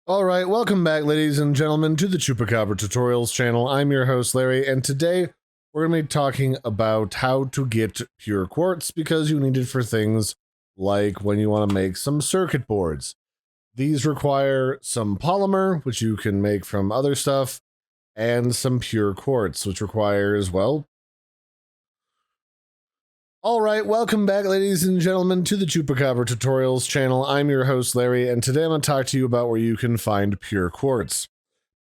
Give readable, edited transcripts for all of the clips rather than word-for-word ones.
Alright, welcome back ladies and gentlemen to the Chupacabra Tutorials channel. I'm your host Larry, and today we're going to be talking about how to get pure quartz because you need it for things like when you want to make some circuit boards. These require some polymer, which you can make from other stuff, and some pure quartz, which requires, well... Alright, welcome back ladies and gentlemen to the Chupacabra Tutorials channel. I'm your host Larry, and today I'm going to talk to you about where you can find pure quartz.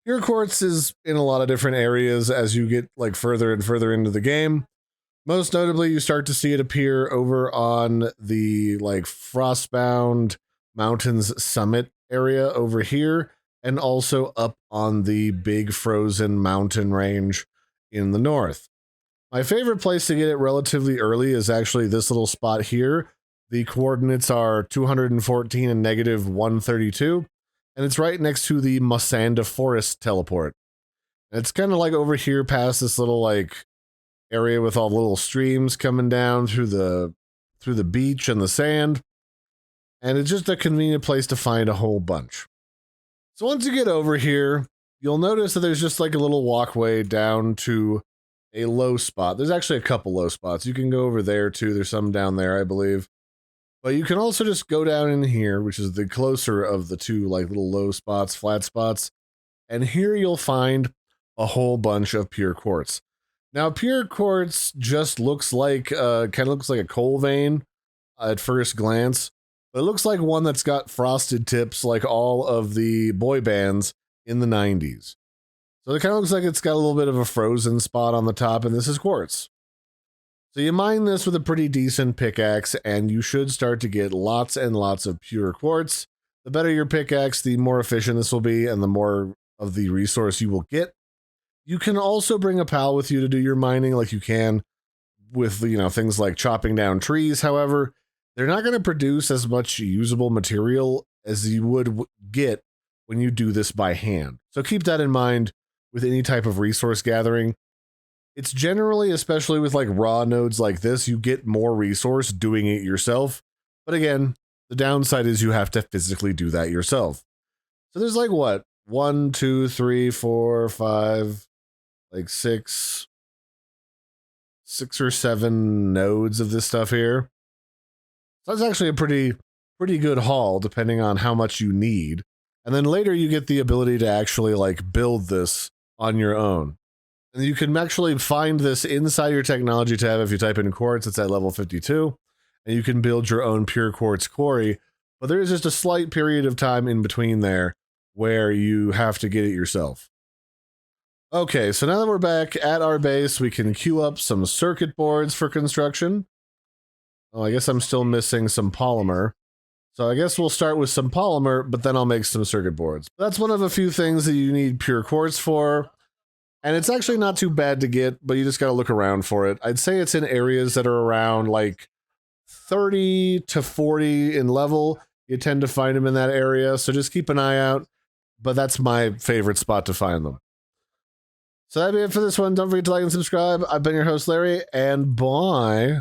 Pure quartz is in a lot of different areas as you get like further and further into the game. Most notably, you start to see it appear over on the like Frostbound Mountains summit area over here, and also up on the big frozen mountain range in the north. My favorite place to get it relatively early is actually this little spot here. The coordinates are 214 and negative 132, and it's right next to the Mossanda Forest teleport. And it's kind of like over here past this little like area with all the little streams coming down through the beach and the sand, and it's just a convenient place to find a whole bunch. So once you get over here, you'll notice that there's just like a little walkway down to a low spot. There's actually a couple low spots. You can go over there too. There's some down there, I believe. But you can also just go down in here, which is the closer of the two like little low spots, flat spots. And here you'll find a whole bunch of pure quartz. Now, pure quartz just looks like, kind of looks like a coal vein at first glance. But it looks like one that's got frosted tips like all of the boy bands in the 90s. So it kind of looks like it's got a little bit of a frozen spot on the top, and this is quartz. So you mine this with a pretty decent pickaxe, and you should start to get lots and lots of pure quartz. The better your pickaxe, the more efficient this will be, and the more of the resource you will get. You can also bring a pal with you to do your mining like you can with, you know, things like chopping down trees. However, they're not going to produce as much usable material as you would get when you do this by hand. So keep that in mind. With any type of resource gathering, it's generally, especially with like raw nodes like this, you get more resource doing it yourself. But again, the downside is you have to physically do that yourself. So there's like what? 1, 2, 3, 4, 5, like six or seven nodes of this stuff here. So that's actually a pretty good haul depending on how much you need. And then later you get the ability to actually like build this on your own. And you can actually find this inside your technology tab. If you type in quartz, it's at level 52, and you can build your own pure quartz quarry. But there is just a slight period of time in between there where you have to get it yourself. Okay, so now that we're back at our base, we can queue up some circuit boards for construction. Oh, I guess I'm still missing some polymer. So I guess we'll start with some polymer, but then I'll make some circuit boards. That's one of a few things that you need pure quartz for. And it's actually not too bad to get, but you just got to look around for it. I'd say it's in areas that are around like 30 to 40 in level. You tend to find them in that area, so just keep an eye out. But that's my favorite spot to find them. So that'd be it for this one. Don't forget to like and subscribe. I've been your host, Larry, and bye.